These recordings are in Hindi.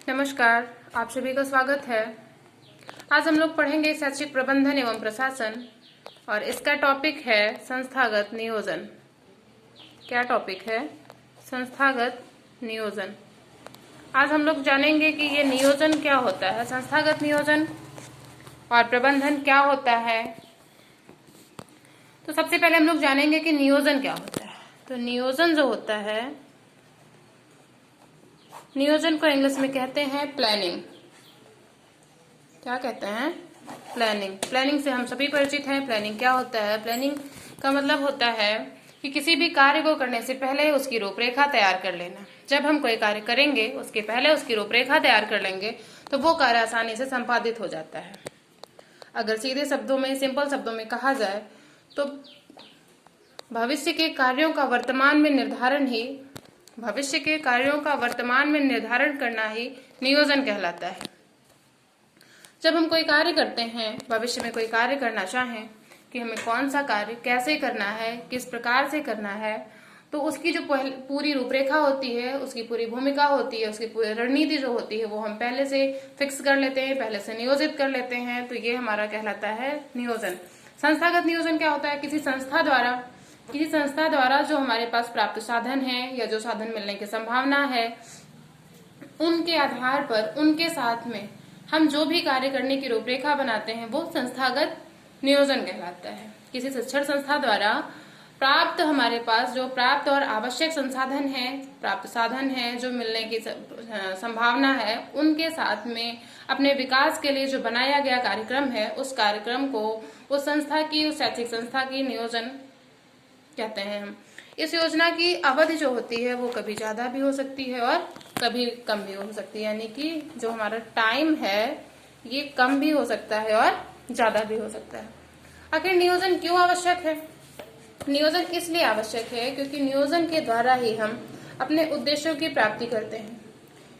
नमस्कार, आप सभी का स्वागत है। आज हम लोग पढ़ेंगे शैक्षिक प्रबंधन एवं प्रशासन और इसका टॉपिक है संस्थागत नियोजन। क्या टॉपिक है? संस्थागत नियोजन। आज हम लोग जानेंगे कि ये नियोजन क्या होता है, संस्थागत नियोजन और प्रबंधन क्या होता है। तो सबसे पहले हम लोग जानेंगे कि नियोजन क्या होता है। तो नियोजन जो होता है, नियोजन को इंग्लिश में कहते हैं प्लानिंग। क्या कहते हैं? प्लानिंग। प्लानिंग से हम सभी परिचित हैं। प्लानिंग क्या होता है? प्लानिंग का मतलब होता है कि किसी भी कार्य को करने से पहले उसकी रूपरेखा तैयार कर लेना। जब हम कोई कार्य करेंगे उसके पहले उसकी रूपरेखा तैयार कर लेंगे तो वो कार्य आसानी से संपादित हो जाता है। अगर सीधे शब्दों में, सिंपल शब्दों में कहा जाए तो भविष्य के कार्यों का वर्तमान में निर्धारण करना ही नियोजन कहलाता है। जब हम कोई कार्य करते हैं, भविष्य में कोई कार्य करना चाहें कि हमें कौन सा कार्य कैसे करना है, किस प्रकार से करना है, तो उसकी जो पूरी रूपरेखा होती है, उसकी पूरी भूमिका होती है, उसकी पूरी रणनीति जो होती है वो हम पहले से फिक्स कर लेते हैं, पहले से नियोजित कर लेते हैं। तो ये हमारा कहलाता है नियोजन। संस्थागत नियोजन क्या होता है? किसी संस्था द्वारा जो हमारे पास प्राप्त साधन है या जो साधन मिलने की संभावना है, उनके आधार पर उनके साथ में हम जो भी कार्य करने की रूपरेखा बनाते हैं वो संस्थागत नियोजन कहलाता है। किसी शिक्षण संस्था द्वारा प्राप्त हमारे पास जो प्राप्त और आवश्यक संसाधन है, प्राप्त साधन है, जो मिलने की संभावना है, उनके साथ में अपने विकास के लिए जो बनाया गया कार्यक्रम है, उस कार्यक्रम को उस शैक्षिक संस्था की नियोजन कहते हैं हम। इस योजना की अवधि जो होती है वो कभी ज्यादा भी हो सकती है और कभी कम भी हो सकती है, यानी कि जो हमारा टाइम है ये कम भी हो सकता है और ज्यादा भी हो सकता है। आखिर नियोजन क्यों आवश्यक है? नियोजन इसलिए आवश्यक है क्योंकि नियोजन के द्वारा ही हम अपने उद्देश्यों की प्राप्ति करते हैं।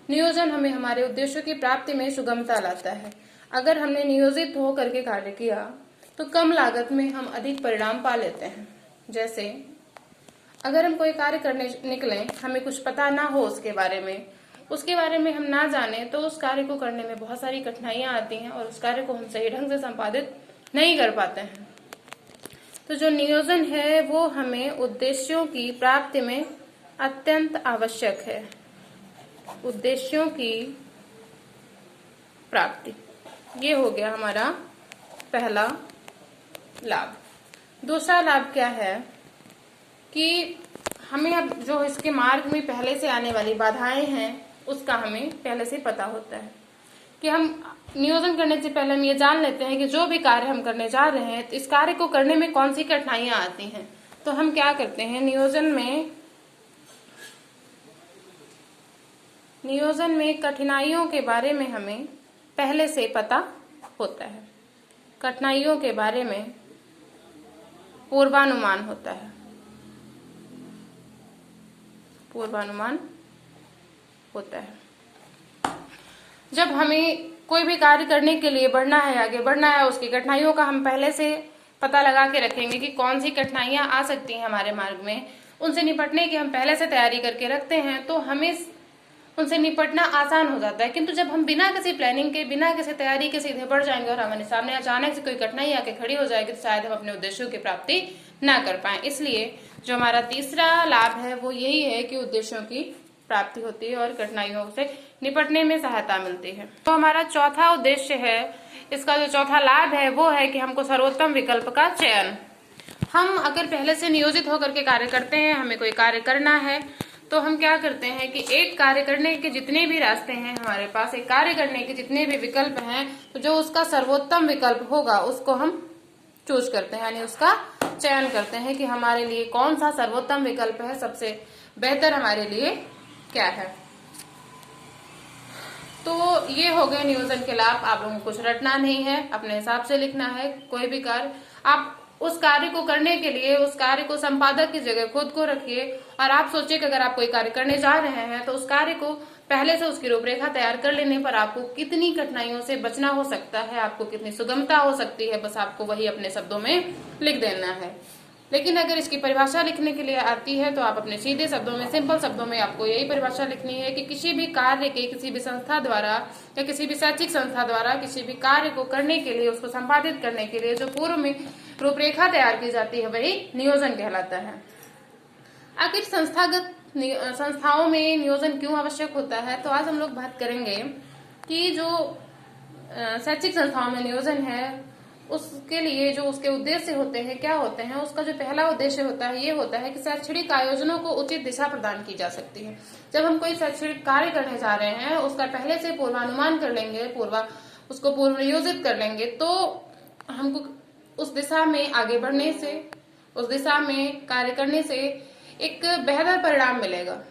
नियोजन हमें हमारे उद्देश्यों की प्राप्ति में सुगमता लाता है। अगर हमने नियोजित होकर के कार्य किया तो कम लागत में हम अधिक परिणाम पा लेते हैं। जैसे अगर हम कोई कार्य करने निकले, हमें कुछ पता ना हो उसके बारे में हम ना जाने तो उस कार्य को करने में बहुत सारी कठिनाइयां आती हैं और उस कार्य को हम सही ढंग से संपादित नहीं कर पाते हैं। तो जो नियोजन है वो हमें उद्देश्यों की प्राप्ति में अत्यंत आवश्यक है। उद्देश्यों की प्राप्ति, ये हो गया हमारा पहला लाभ। दूसरा लाभ क्या है कि हमें अब जो इसके मार्ग में पहले से आने वाली बाधाएं हैं उसका हमें पहले से पता होता है कि हम नियोजन करने से पहले हम ये जान लेते हैं कि जो भी कार्य हम करने जा रहे हैं तो इस कार्य को करने में कौन सी कठिनाइयां आती हैं। तो हम क्या करते हैं, नियोजन में कठिनाइयों के बारे में हमें पहले से पता होता है। कठिनाइयों के बारे में पूर्वानुमान होता है। जब हमें कोई भी कार्य करने के लिए बढ़ना है, आगे बढ़ना है, उसकी कठिनाइयों का हम पहले से पता लगा के रखेंगे कि कौन सी कठिनाइयां आ सकती हैं हमारे मार्ग में, उनसे निपटने की हम पहले से तैयारी करके रखते हैं तो हमें उनसे निपटना आसान हो जाता है। किंतु जब हम बिना किसी प्लानिंग के, बिना किसी तैयारी के सीधे बढ़ जाएंगे और हमारे सामने अचानक से कोई कठिनाई आके खड़ी हो जाएगी तो शायद हम अपने उद्देश्यों की प्राप्ति ना कर पाए। इसलिए जो हमारा तीसरा लाभ है वो यही है कि उद्देश्यों की प्राप्ति होती है और कठिनाइयों से निपटने में सहायता मिलती है। तो हमारा चौथा उद्देश्य है, इसका जो चौथा लाभ है वो है कि हमको सर्वोत्तम विकल्प का चयन। हम अगर पहले से नियोजित होकर के कार्य करते हैं, हमें कोई कार्य करना है, तो हम क्या करते हैं कि एक कार्य करने के जितने भी रास्ते हैं हमारे पास, एक कार्य करने के जितने भी विकल्प हैं, तो जो उसका सर्वोत्तम विकल्प होगा उसको हम चूज करते हैं, यानी उसका चयन करते हैं कि हमारे लिए कौन सा सर्वोत्तम विकल्प है, सबसे बेहतर हमारे लिए क्या है। तो ये हो गए नियोजन के लाभ। आप लोगों को कुछ रटना नहीं है, अपने हिसाब से लिखना है। कोई भी कार्य आप उस कार्य को करने के लिए उस कार्य को संपादक की जगह खुद को रखिए और आप सोचिए कि अगर आप कोई कार्य करने जा रहे हैं तो उस कार्य को पहले से उसकी रूपरेखा तैयार कर लेने पर आपको कितनी कठिनाइयों से बचना हो सकता है, आपको कितनी सुगमता हो सकती है, बस आपको वही अपने शब्दों में लिख देना है। लेकिन अगर इसकी परिभाषा लिखने के लिए आती है तो आप अपने सीधे शब्दों में, सिंपल शब्दों में आपको यही परिभाषा लिखनी है कि किसी भी कार्य के किसी भी संस्था द्वारा या किसी भी शैक्षिक संस्था द्वारा किसी भी कार्य को करने के लिए, उसको संपादित करने के लिए जो पूर्व में रूपरेखा तैयार की जाती है वही नियोजन कहलाता है। आखिर संस्थाओं में नियोजन क्यों आवश्यक होता है, तो आज हम लोग बात करेंगे कि जो शैक्षिक संस्थाओं में नियोजन है उसके लिए जो उसके उद्देश्य होते हैं क्या होते हैं। उसका जो पहला उद्देश्य होता है ये होता है कि शैक्षणिक आयोजनों को उचित दिशा प्रदान की जा सकती है। जब हम कोई शैक्षणिक कार्य करने जा रहे हैं उसका पहले से पूर्वानुमान कर लेंगे, उसको पूर्व नियोजित कर लेंगे, तो हमको उस दिशा में आगे बढ़ने से, उस दिशा में कार्य करने से एक बेहतर परिणाम मिलेगा।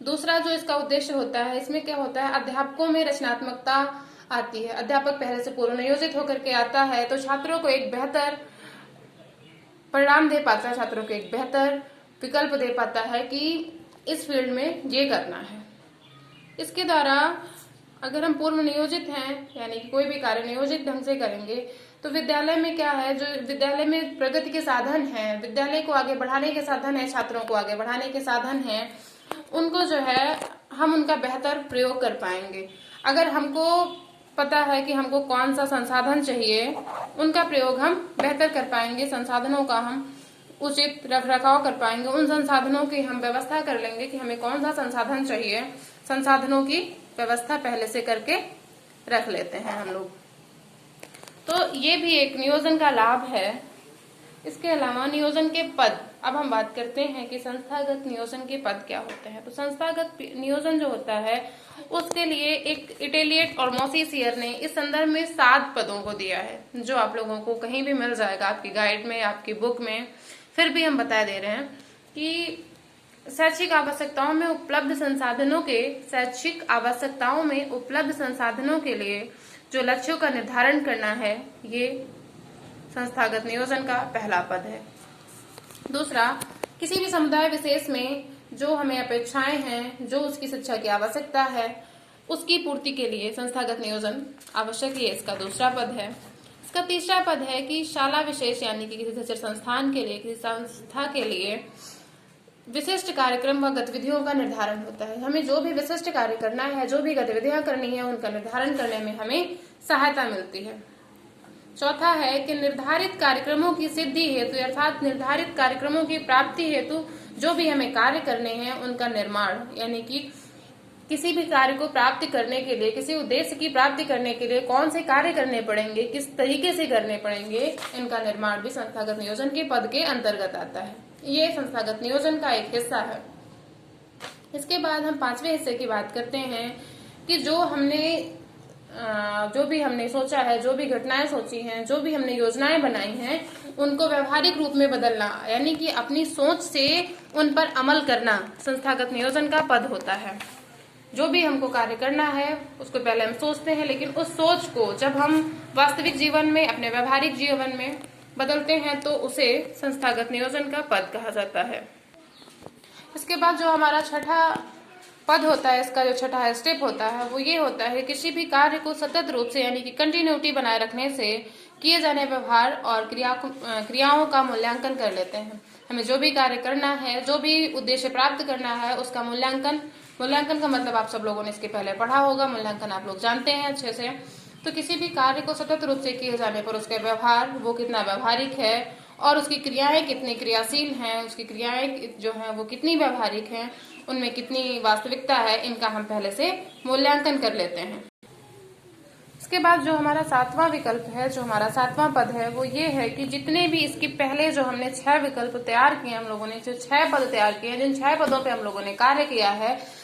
दूसरा जो इसका उद्देश्य होता है, इसमें क्या होता है, अध्यापकों में रचनात्मकता आती है। अध्यापक पहले से पूर्व नियोजित होकर के आता है तो छात्रों को एक बेहतर परिणाम दे पाता है, छात्रों को एक बेहतर विकल्प दे पाता है कि इस फील्ड में ये करना है। इसके द्वारा अगर हम पूर्व नियोजित हैं, यानी कि कोई भी कार्य नियोजित ढंग से करेंगे, तो विद्यालय में क्या है, जो विद्यालय में प्रगति के साधन है, विद्यालय को आगे बढ़ाने के साधन है, छात्रों को आगे बढ़ाने के साधन है, उनको जो है हम उनका बेहतर प्रयोग कर पाएंगे। अगर हमको पता है कि हमको कौन सा संसाधन चाहिए, उनका प्रयोग हम बेहतर कर पाएंगे, संसाधनों का हम उचित रख रखाव कर पाएंगे, उन संसाधनों की हम व्यवस्था कर लेंगे कि हमें कौन सा संसाधन चाहिए, संसाधनों की व्यवस्था पहले से करके रख लेते हैं हम लोग। तो ये भी एक नियोजन का लाभ है। इसके अलावा नियोजन के पद, अब हम बात करते हैं कि संस्थागत नियोजन के पद क्या होते हैं। तो संस्थागत नियोजन जो होता है उसके लिए एक इटेलिएट और मॉसिसियर ने इस संदर्भ में 7 पदों को दिया है, जो आप लोगों को कहीं भी मिल जाएगा, आपकी गाइड में, आपकी बुक में। फिर भी हम बता दे रहे हैं कि शैक्षिक आवश्यकताओं में उपलब्ध संसाधनों के लिए जो लक्ष्यों का निर्धारण करना है, ये संस्थागत नियोजन का पहला पद है। दूसरा, किसी भी समुदाय विशेष में जो हमें अपेक्षाएं हैं, जो उसकी शिक्षा की आवश्यकता है, उसकी पूर्ति के लिए संस्थागत नियोजन आवश्यक, ये इसका दूसरा पद है। इसका तीसरा पद है कि शाला विशेष, यानी कि किसी शिक्षण संस्थान के लिए, किसी संस्था के लिए विशिष्ट कार्यक्रम व गतिविधियों का निर्धारण होता है। हमें जो भी विशिष्ट कार्य करना है, जो भी गतिविधियां करनी है, उनका निर्धारण करने में हमें सहायता मिलती है। चौथा है कि निर्धारित कार्यक्रमों की सिद्धि हेतु, अर्थात निर्धारित कार्यक्रमों की प्राप्ति हेतु जो भी हमें कार्य करने हैं उनका निर्माण, यानी कि किसी भी कार्य को प्राप्त करने के लिए, किसी उद्देश्य की प्राप्ति करने के लिए कौन से कार्य करने पड़ेंगे, किस तरीके से करने पड़ेंगे, इनका निर्माण भी संस्थागत नियोजन के पद के अंतर्गत आता है। ये संस्थागत नियोजन का एक हिस्सा है। इसके बाद हम 5वें हिस्से की बात करते हैं कि जो भी हमने सोचा है, जो भी घटनाएं सोची हैं, जो भी हमने योजनाएं बनाई हैं, उनको व्यवहारिक रूप में बदलना, यानी कि अपनी सोच से उन पर अमल करना संस्थागत नियोजन का पद होता है। जो भी हमको कार्य करना है उसको पहले हम सोचते हैं, लेकिन उस सोच को जब हम वास्तविक जीवन में, अपने व्यवहारिक जीवन में बदलते हैं तो उसे संस्थागत नियोजन का पद कहा जाता है। इसके बाद जो हमारा छठा पद होता है, इसका जो छठा स्टेप होता है वो ये होता है, किसी भी कार्य को सतत रूप से, यानी कि कंटिन्यूटी बनाए रखने से किए जाने व्यवहार और क्रियाओं का मूल्यांकन कर लेते हैं। हमें जो भी कार्य करना है, जो भी उद्देश्य प्राप्त करना है, उसका मूल्यांकन का मतलब आप सब लोगों ने इसके पहले पढ़ा होगा, मूल्यांकन आप लोग जानते हैं अच्छे से। तो किसी भी कार्य को सतत रूप से किए जाने पर उसका व्यवहार वो कितना व्यवहारिक है और उसकी क्रियाएं कितनी क्रियाशील हैं, उसकी क्रियाएं जो हैं वो कितनी व्यवहारिक हैं, उनमें कितनी वास्तविकता है, इनका हम पहले से मूल्यांकन कर लेते हैं। इसके बाद जो हमारा 7वां विकल्प है, जो हमारा 7वां पद है, वो ये है कि जितने भी इसके पहले जो हमने 6 विकल्प तैयार किए, हम लोगों ने जो 6 पद तैयार किए, जिन 6 पदों पे हम लोगों ने कार्य किया है,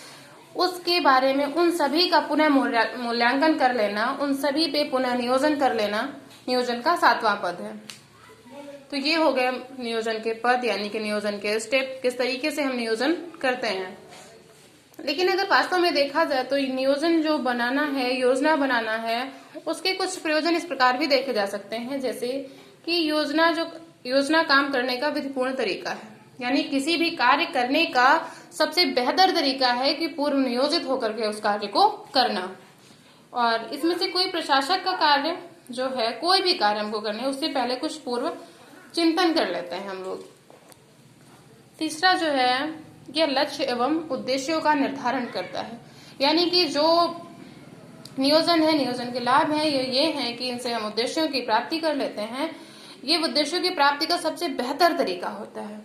उसके बारे में उन सभी का पुनः मूल्यांकन कर लेना, उन सभी पे पुनः नियोजन कर लेना, नियोजन का 7वां पद है। तो ये हो गए नियोजन के पद, यानी कि नियोजन के स्टेप, किस तरीके से हम नियोजन करते हैं। लेकिन अगर वास्तव में देखा जाए तो नियोजन जो बनाना है, योजना बनाना है, उसके कुछ प्रयोजन इस प्रकार भी देखे जा सकते हैं, जैसे कि योजना काम करने का विधिपूर्ण तरीका है, यानी किसी भी कार्य करने का सबसे बेहतर तरीका है कि पूर्व नियोजित होकर के उस कार्य को करना। और इसमें से कोई प्रशासक का कार्य जो है, कोई भी कार्य हमको करने उससे पहले कुछ पूर्व चिंतन कर लेते हैं हम लोग। तीसरा जो है यह लक्ष्य एवं उद्देश्यों का निर्धारण करता है, यानी कि जो नियोजन है, नियोजन के लाभ है ये हैं कि इनसे हम उद्देश्यों की प्राप्ति कर लेते हैं। ये उद्देश्यों की प्राप्ति का सबसे बेहतर तरीका होता है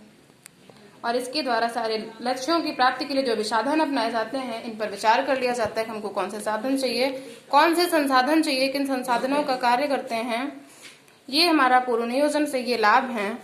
और इसके द्वारा सारे लक्ष्यों की प्राप्ति के लिए जो भी साधन अपनाए जाते हैं इन पर विचार कर लिया जाता है कि हमको कौन से साधन चाहिए, कौन से संसाधन चाहिए, किन संसाधनों का कार्य करते हैं। ये हमारा पूर्व नियोजन से ये लाभ हैं।